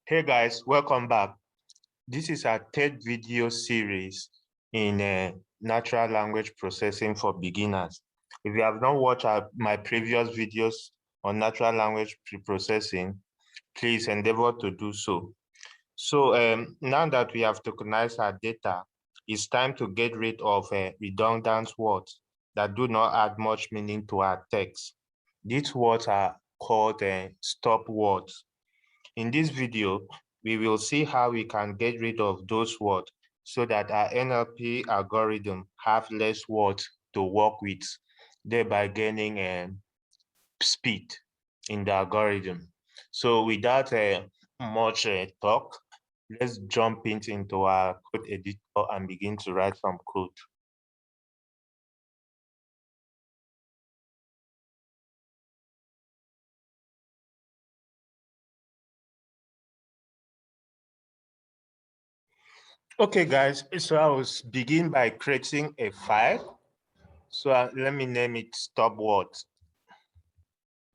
Hey guys, welcome back. This is our third video series in natural language processing for beginners. If you have not watched my previous videos on natural language preprocessing, please endeavor to do so. So now that we have tokenized our data, it's time to get rid of redundant words that do not add much meaning to our text. These words are called stop words. In this video, we will see how we can get rid of those words so that our NLP algorithm have less words to work with, thereby gaining speed in the algorithm. So without much talk, let's jump into our code editor and begin to write some code. Okay, guys, so I will begin by creating a file. So let me name it stop words.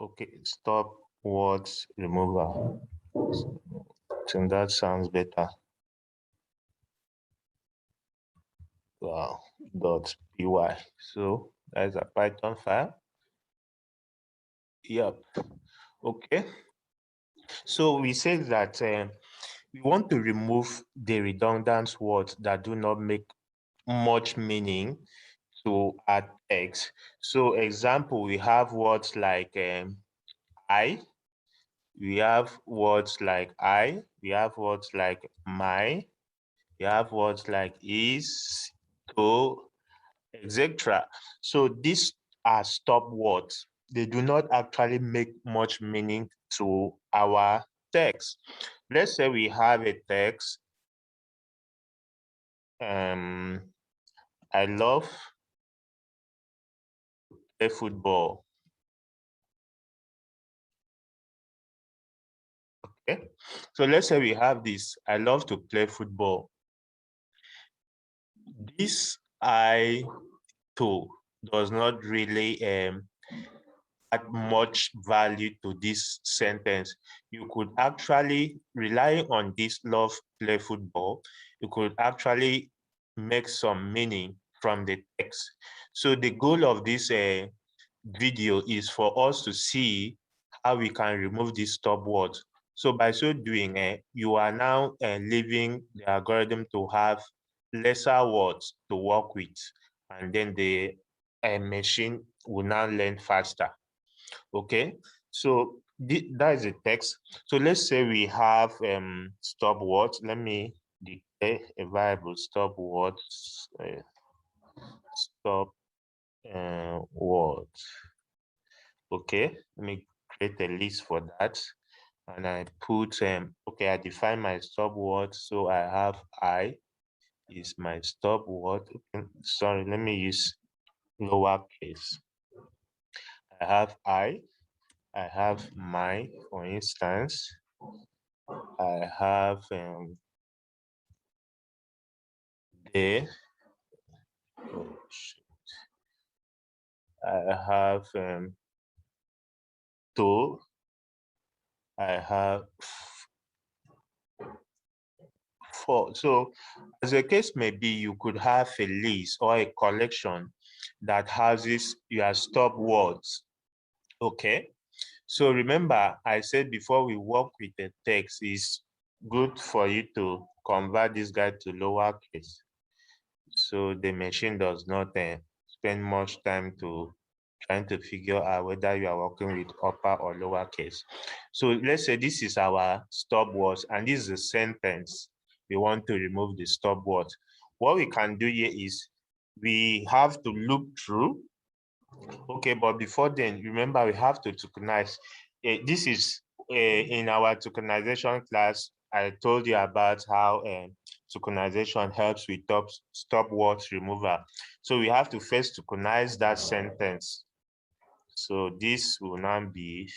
Okay, stop words remover. So that sounds better. Wow, .py. So that's a Python file. Yep. Okay. So we say that we want to remove the redundant words that do not make much meaning to our text. So example, we have words like I, we have words like I, we have words like my, we have words like is, to, etc. So these are stop words. They do not actually make much meaning to our text. Let's say we have a text, I love play football. Okay, so let's say we have this, I love to play football. This I too does not really add much value to this sentence. You could actually rely on this love play football. You could actually make some meaning from the text. So the goal of this video is for us to see how we can remove these stop words. So by so doing, you are now leaving the algorithm to have lesser words to work with, and then the machine will now learn faster. Okay, so that is a text. So let's say we have stop words. Let me declare a variable stop words. Stop words. Okay, let me create a list for that. And I put, okay, I define my stop word. So I have I is my stop word. Okay, sorry, let me use lowercase. I have my, for instance. I have the, oh, shit. I have to, I have for. So as the case may be, you could have a list or a collection that houses your stop words. Okay. So remember, I said before we work with the text, it's good for you to convert this guy to lowercase. So the machine does not spend much time to trying to figure out whether you are working with upper or lowercase. So let's say this is our stop words and this is a sentence. We want to remove the stop words. What we can do here is we have to loop through. Okay, but before then, remember we have to tokenize. This is in our tokenization class. I told you about how tokenization helps with stop words removal. So we have to first tokenize that sentence. So this will now be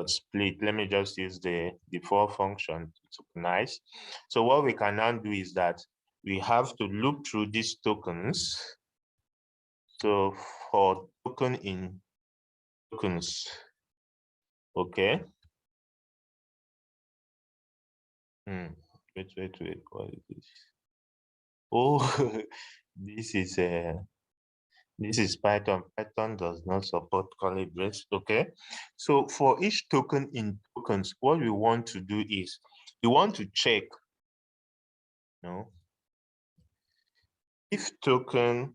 split. Let me just use the default function to tokenize. So what we can now do is that we have to loop through these tokens. So for token in tokens, okay. Wait. What is this? Oh, this is Python. Python does not support curly brace. Okay. So for each token in tokens, what we want to do is we want to check, if token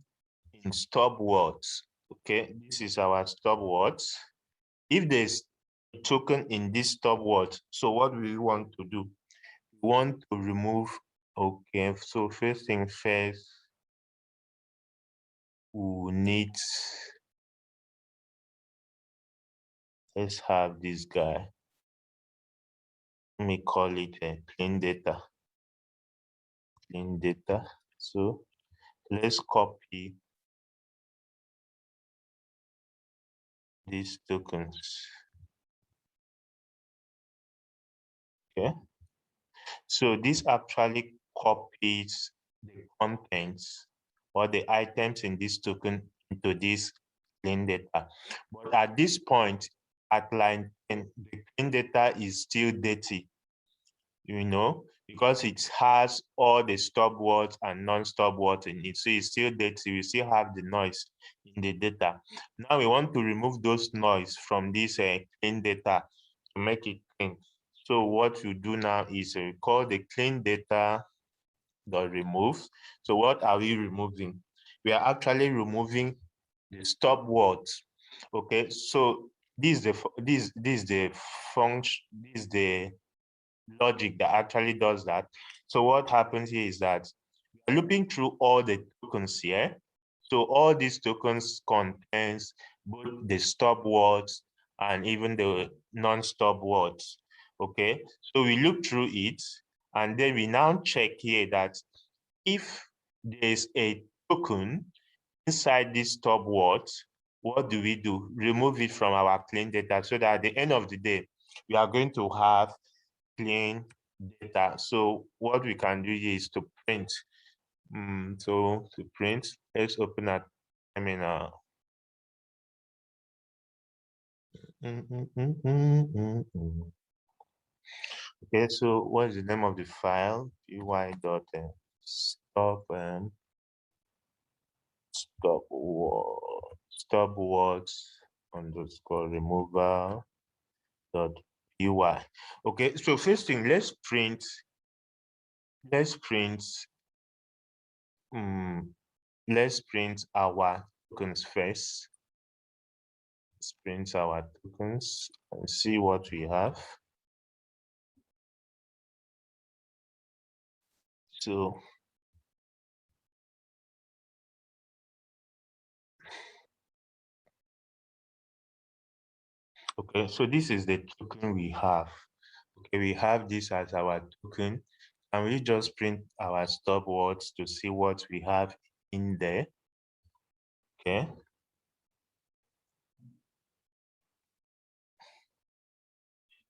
in stop words. Okay, this is our stop words. If there's a token in this stop word, so what we want to do? We want to remove. Okay, so first thing first, we need, let's have this guy. Let me call it clean data. Clean data. So let's copy these tokens. Okay. So this actually copies the contents or the items in this token into this clean data. But at this point, at line 10, the clean data is still dirty, because it has all the stop words and non-stop words in it. So it's still dirty. We still have the noise in the data. Now we want to remove those noise from this clean data to make it clean. So what you do now is call the clean data dot remove. So what are we removing? We are actually removing the stop words. Okay, so this is the function, this is the logic that actually does that. So what happens here is that we're looping through all the tokens here. So all these tokens contains both the stop words and even the non-stop words. Okay, so we look through it, and then we now check here that if there's a token inside this stop words, what do? Remove it from our clean data, so that at the end of the day, we are going to have clean data. So what we can do here is to print. So to print, let's open a terminal. Okay, so what is the name of the file? py.stop stop words underscore removal dot py. Okay, so first thing, let's print our tokens first. Let's print our tokens and see what we have. So okay, so this is the token we have. Okay, we have this as our token, and we just print our stop words to see what we have in there. Okay.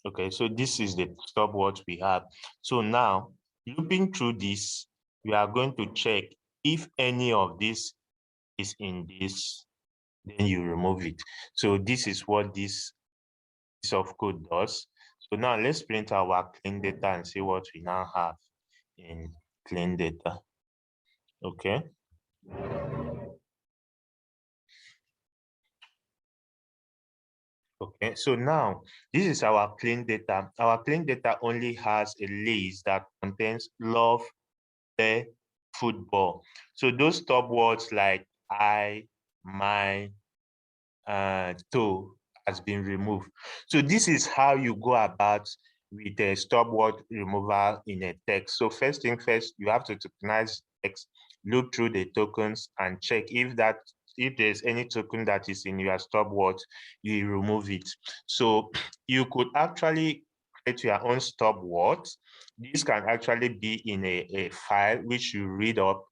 Okay, so this is the stop words we have. So now, looping through this, we are going to check if any of this is in this, then you remove it. So this is what this piece of code does. So now let's print our clean data and see what we now have in clean data. Okay. Okay, so now this is our clean data. Our clean data only has a list that contains love, the football. So those stop words like I, my, to has been removed. So this is how you go about with a stop word removal in a text. So first thing first, you have to tokenize text, look through the tokens and check if there's any token that is in your stop word, you remove it. So you could actually create your own stop words. This can actually be in a file which you read up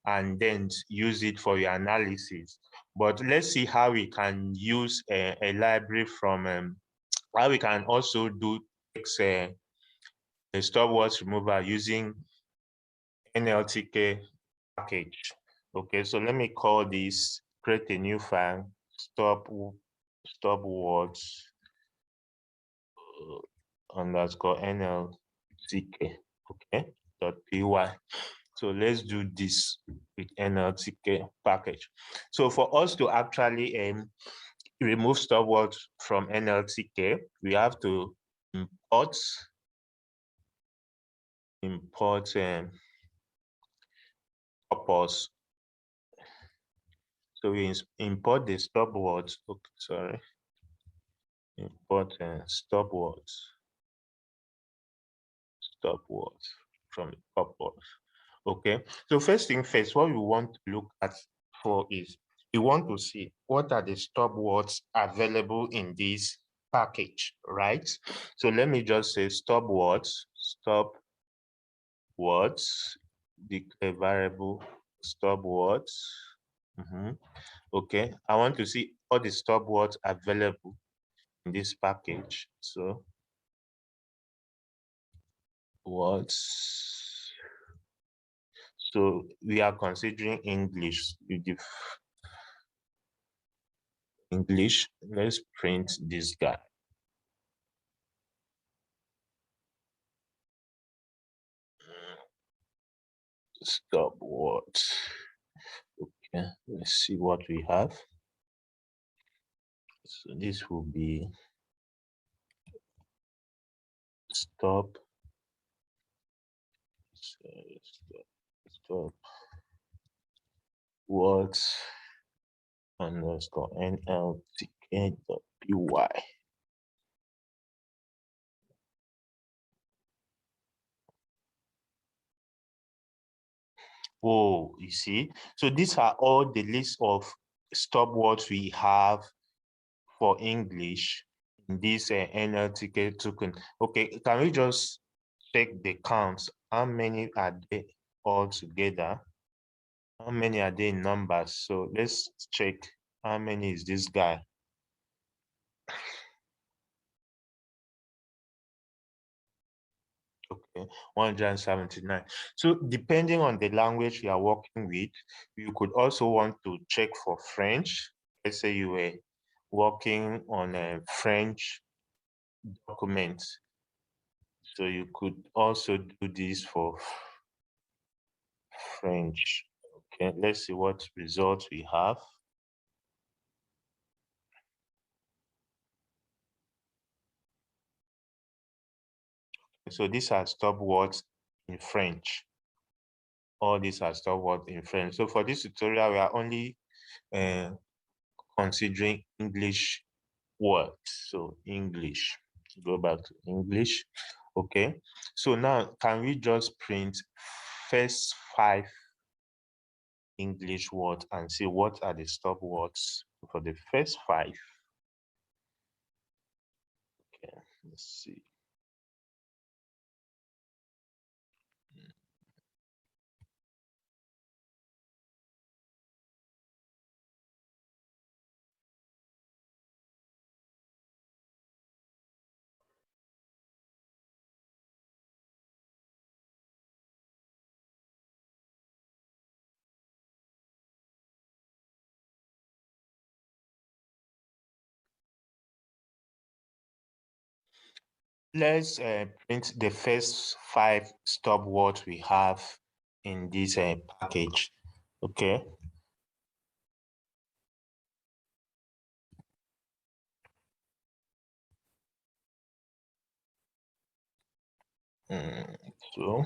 and then use it for your analysis. But let's see how we can use a library from, how we can also do text, a stop words removal using NLTK package. Okay, so let me call this, create a new file, stop words underscore NLTK. okay, .py. So let's do this with NLTK package. So for us to actually remove stop words from NLTK, we have to import corpus. So we import the stop words. Okay, sorry. Import stop words from the corpus. Okay. So first thing first, what we want to look at for is we want to see what are the stop words available in this package, right? So let me just say stop words, declare variable stop words. Okay, I want to see all the stop words available in this package. So words. So we are considering English. English. Let's print this guy. Stop words. Okay, let's see what we have. So this will be stop words underscore NLTK.py. Oh, you see, so these are all the list of stop words we have for English in this NLTK token. Okay, can we just check the counts? How many are they all together? How many are they in numbers? So let's check how many is this guy. Okay, 179. So depending on the language you are working with, you could also want to check for French. Let's say you were working on a French document. So you could also do this for French. Okay, let's see what results we have. So these are stop words in French. All these are stop words in French. So for this tutorial, we are only considering English words. So English, go back to English. Okay, so now can we just print first 5 English words and see what are the stop words for the first 5? Okay, let's see. Let's print the first 5 stop words we have in this package. Okay. So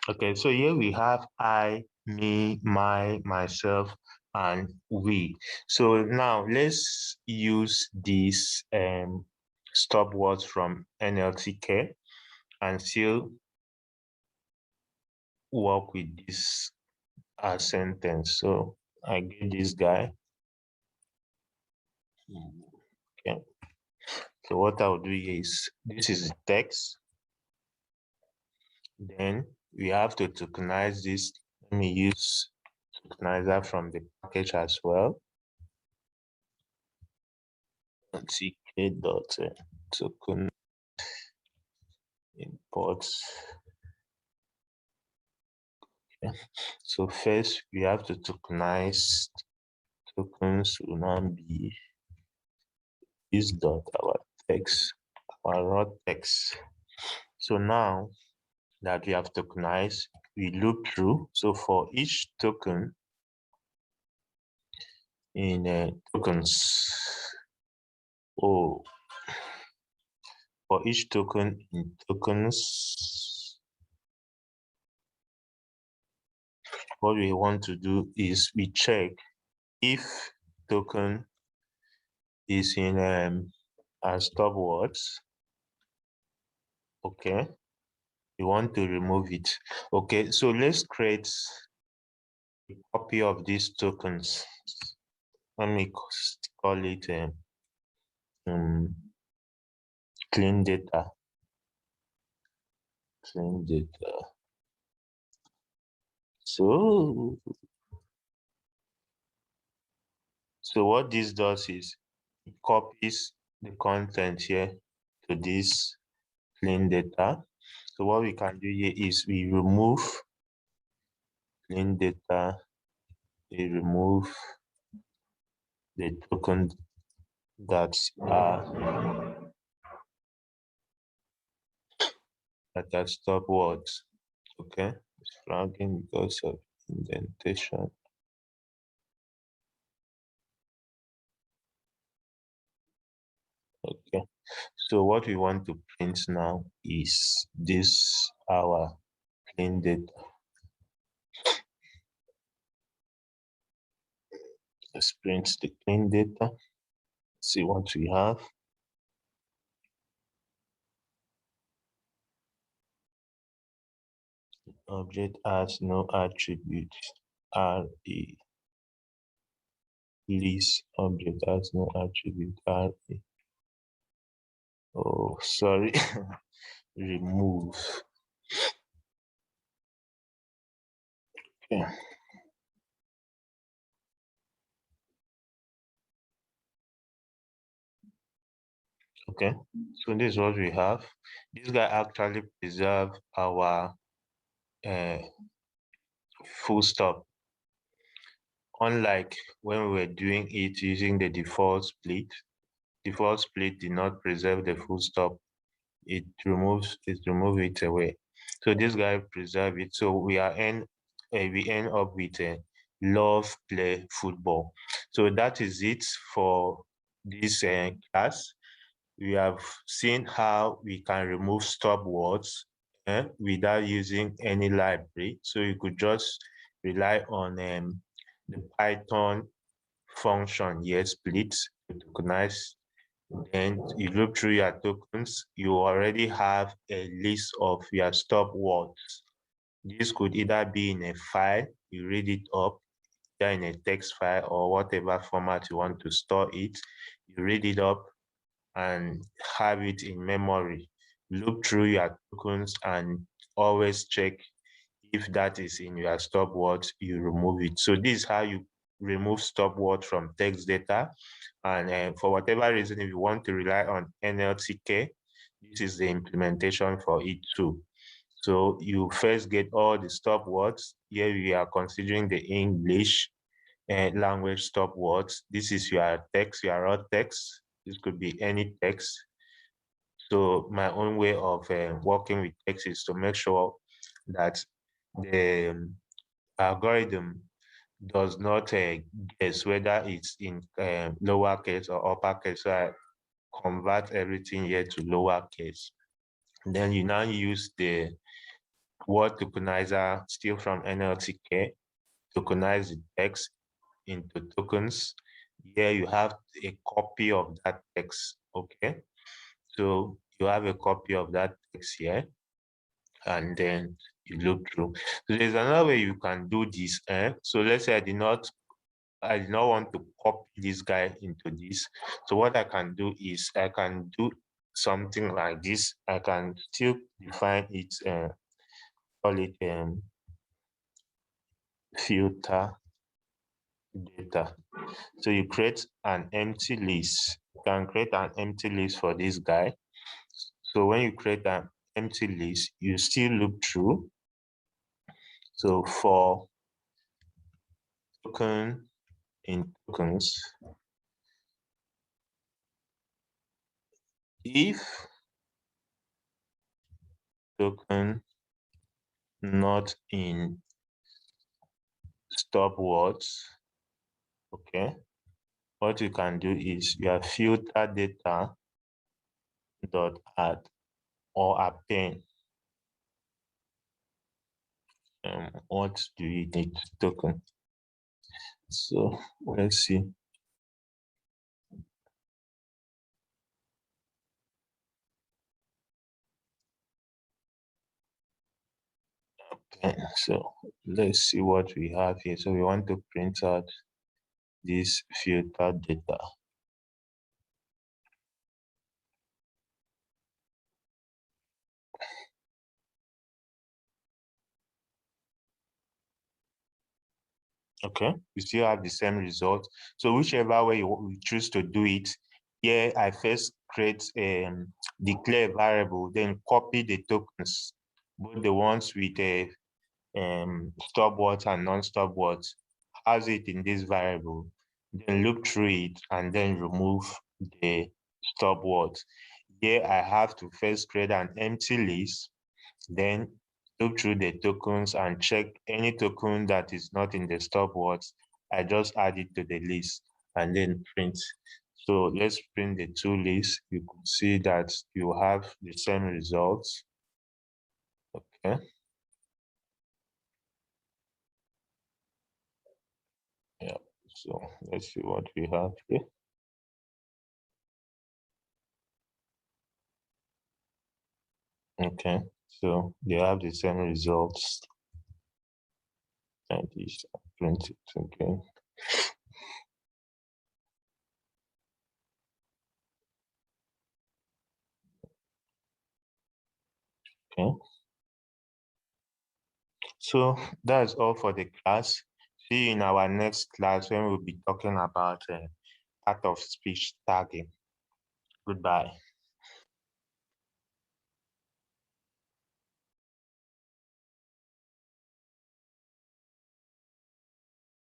okay, so here we have I, me, my, myself, and we. So now let's use these stop words from NLTK and still work with this sentence. So I get this guy. Okay. So what I'll do is this is the text. Then we have to tokenize this. Let me use tokenizer from the package as well. tk.token import. So first we have to tokenize. Tokens will now be this dot our text, our raw text. So now that we have tokenized, we loop through. So for each token in tokens, for each token in tokens, what we want to do is we check if token is in stop words. Okay, we want to remove it. Okay, so let's create a copy of these tokens. Let me call it clean data. Clean data. So what this does is it copies the content here to this clean data. So what we can do here is we remove clean data, we remove the token that are stop words. Okay, it's flagging because of indentation. Okay, so what we want to print now is this our clean data. Let's print the clean data. See what we have. Object has no attribute. RE. List object has no attribute. RE. Oh, sorry. Remove. Okay. Okay. So this is what we have. This guy actually preserve our full stop. Unlike when we were doing it using the default split did not preserve the full stop. It removes it away. So this guy preserve it. So we end up with a love play football. So that is it for this class. We have seen how we can remove stop words without using any library. So you could just rely on the Python function here, split, to tokenize. Then you loop through your tokens, you already have a list of your stop words. This could either be in a file, you read it up, either in a text file or whatever format you want to store it. You read it up and have it in memory. Look through your tokens and always check if that is in your stop words, you remove it. So this is how you remove stop words from text data. And for whatever reason, if you want to rely on NLTK, this is the implementation for it too. So you first get all the stop words. Here we are considering the English language stop words. This is your text, your raw text. This could be any text. So my own way of working with text is to make sure that the algorithm does not guess whether it's in lowercase or uppercase. So I convert everything here to lowercase. Then you now use the word tokenizer still from NLTK, tokenize the text into tokens. Here you have a copy of that text, okay? So you have a copy of that text here, and then you look through. So there's another way you can do this. So let's say I did not want to copy this guy into this. So what I can do is I can do something like this. I can still define it, call it filter data. So you create an empty list. You can create an empty list for this guy. So when you create an empty list, you still loop through. So for token in tokens, if token not in stop words, okay, what you can do is you have filter data dot add or append. What do you need token? So let's see. Okay, so let's see what we have here. So we want to print out this filter data. Okay, we still have the same result. So whichever way you choose to do it, here I first create declare variable, then copy the tokens, both the ones with a stop words and non-stop words, has it in this variable, then loop through it and then remove the stop words. Here I have to first create an empty list, then look through the tokens and check any token that is not in the stop words. I just add it to the list and then print. So let's print the two lists. You could see that you have the same results. Okay. Yeah. So let's see what we have here. Okay. So they have the same results. And this print it again. Okay. So that's all for the class. See you in our next class when we'll be talking about part of speech tagging. Goodbye.